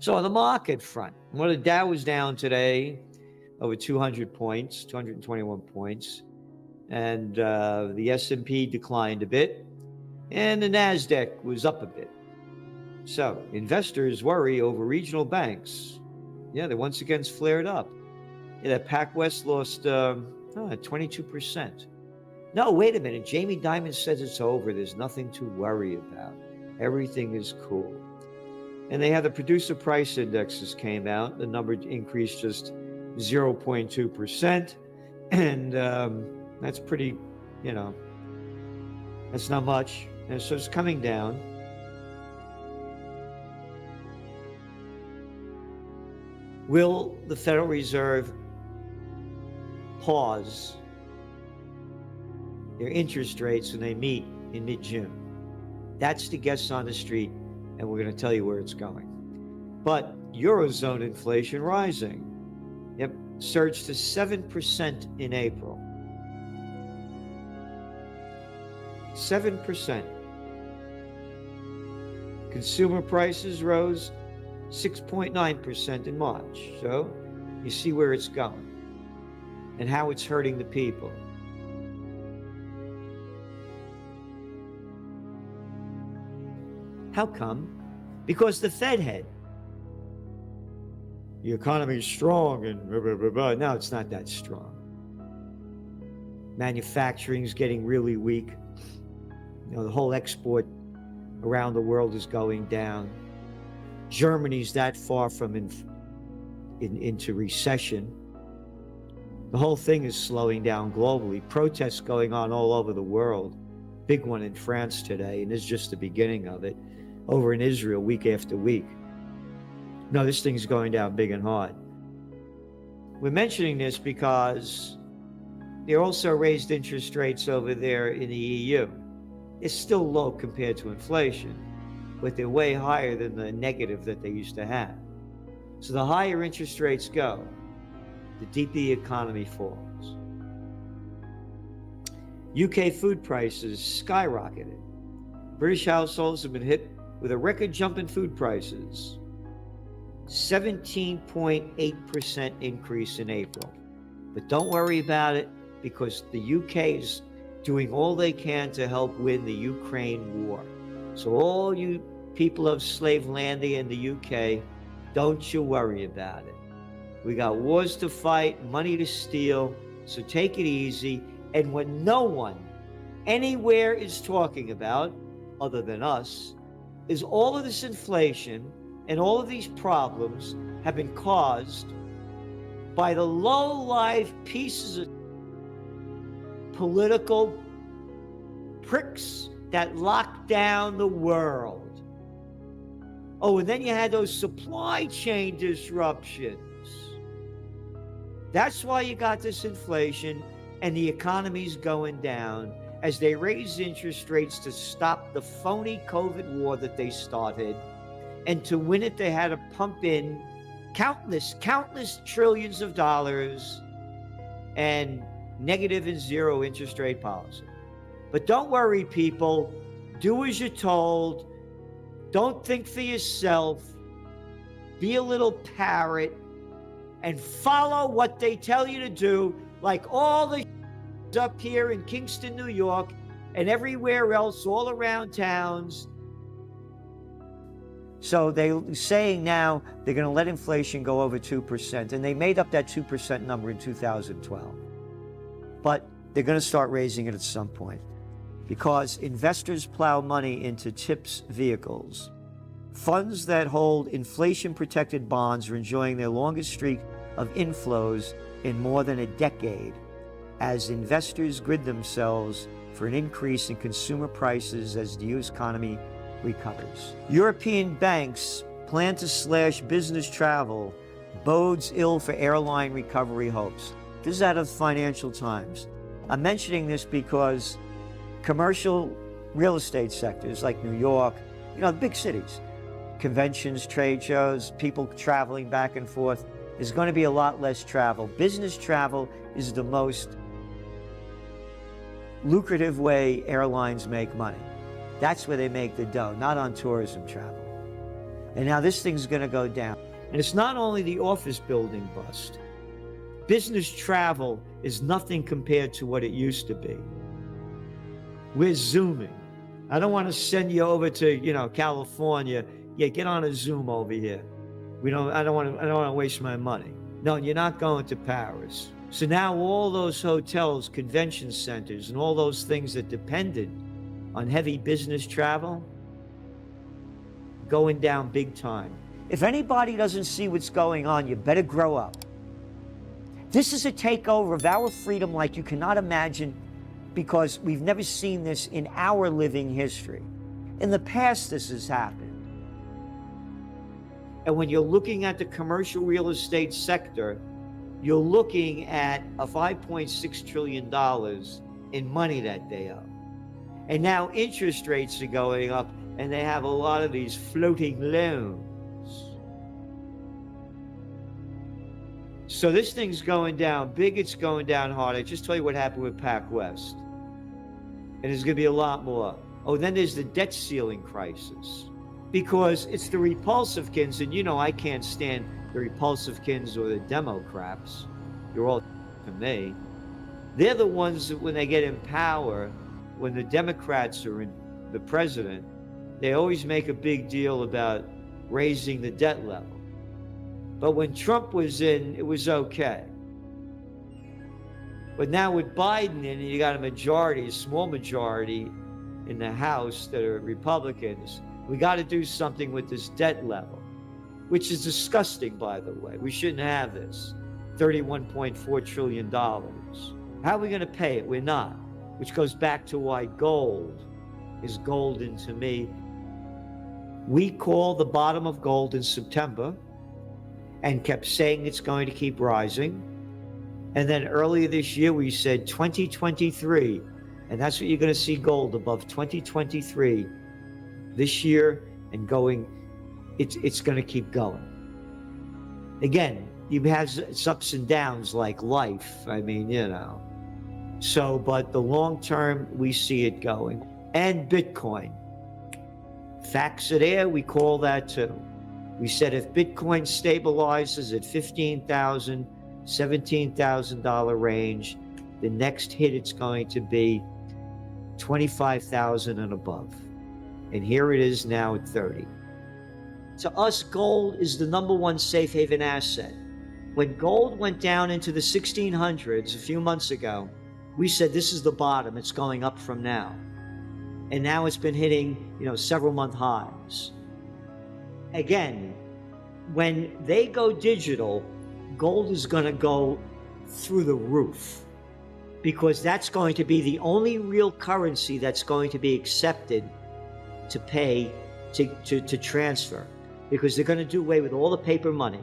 So on the market front, well, the Dow was down today over 200 points, 221 points, and the S&P declined a bit, and the NASDAQ was up a bit. So investors worry over regional banks. Yeah, they once again flared up. Yeah, that PacWest lost 22%. No, wait a minute. Jamie Dimon says it's over. There's nothing to worry about. Everything is cool. And they had the producer price indexes came out. The number increased just 0.2%. And that's pretty, that's not much. And so it's coming down. Will the Federal Reserve pause their interest rates when they meet in mid-June? That's the guess on the street, and we're going to tell you where it's going. But Eurozone inflation rising. Yep, surged to 7% in April. 7%. Consumer prices rose 6.9% in March. So you see where it's going and how it's hurting the people. How come? Because the Fed head. The economy is strong and blah, blah, blah, blah. No, it's not that strong. Manufacturing's getting really weak. The whole export around the world is going down. Germany's that far from into recession. The whole thing is slowing down globally. Protests going on all over the world. Big one in France today, and this is just the beginning of it. Over in Israel, week after week. No, this thing's going down big and hard. We're mentioning this because they also raised interest rates over there in the EU. It's still low compared to inflation, but they're way higher than the negative that they used to have. So the higher interest rates go, the deeper the economy falls. UK food prices skyrocketed. British households have been hit with a record jump in food prices. 17.8% increase in April. But don't worry about it, because the UK is doing all they can to help win the Ukraine war. So all you people of Slavelandia in the UK, don't you worry about it. We got wars to fight, money to steal, so take it easy. And what no one anywhere is talking about, other than us, is all of this inflation and all of these problems have been caused by the low-life pieces of political pricks that locked down the world. Oh, and then you had those supply chain disruptions. That's why you got this inflation and the economy's going down as they raise interest rates to stop the phony COVID war that they started. And to win it, they had to pump in countless trillions of dollars and negative and zero interest rate policy. But don't worry, people. Do as you're told. Don't think for yourself. Be a little parrot and follow what they tell you to do, like all the up here in Kingston, New York, and everywhere else, all around towns. So they're saying now they're going to let inflation go over 2%, and they made up that 2% number in 2012. But they're going to start raising it at some point because investors plow money into TIPS vehicles. Funds that hold inflation-protected bonds are enjoying their longest streak of inflows in more than a decade, as investors grid themselves for an increase in consumer prices as the U.S. economy recovers. European banks plan to slash business travel, bodes ill for airline recovery hopes. This is out of Financial Times. I'm mentioning this because commercial real estate sectors like New York, the big cities, conventions, trade shows, people traveling back and forth, there's going to be a lot less travel. Business travel is the most lucrative way airlines make money. That's where they make the dough, not on tourism travel. And now this thing's going to go down. And it's not only the office building bust. Business travel is nothing compared to what it used to be. We're Zooming. I don't want to send you over to, California. Yeah, get on a Zoom over here. I don't want to waste my money. No, you're not going to Paris. So now all those hotels, convention centers, and all those things that depended on heavy business travel, going down big time. If anybody doesn't see what's going on, you better grow up. This is a takeover of our freedom like you cannot imagine, because we've never seen this in our living history. In the past, this has happened. And when you're looking at the commercial real estate sector, you're looking at a $5.6 trillion in money that they owe. And now interest rates are going up, and they have a lot of these floating loans. So this thing's going down big, it's going down hard. I just tell you what happened with PacWest. And there's going to be a lot more. Oh, then there's the debt ceiling crisis. Because it's the Republicans, and I can't stand the Republicans or the Democrats. You're all to me. They're the ones that when they get in power, when the Democrats are in the president, they always make a big deal about raising the debt level. But when Trump was in, it was okay. But now with Biden in, you got a small majority in the House that are Republicans. We got to do something with this debt level, which is disgusting, by the way. We shouldn't have this. $31.4 trillion. How are we going to pay it? We're not. Which goes back to why gold is golden to me. We called the bottom of gold in September and kept saying it's going to keep rising. And then earlier this year, we said 2023, and that's what you're going to see gold above 2023 this year and going, it's going to keep going. Again, you have its ups and downs like life. I mean, So, but the long term, we see it going. And Bitcoin. Facts are there, we call that too. We said if Bitcoin stabilizes at $15,000, $17,000 range, the next hit it's going to be $25,000 and above. And here it is now at 30. To us, gold is the #1 safe haven asset. When gold went down into the 1600s a few months ago, we said this is the bottom, it's going up from now. And now it's been hitting, several month highs. Again, when they go digital, gold is going to go through the roof, because that's going to be the only real currency that's going to be accepted to pay, to transfer, because they're going to do away with all the paper money.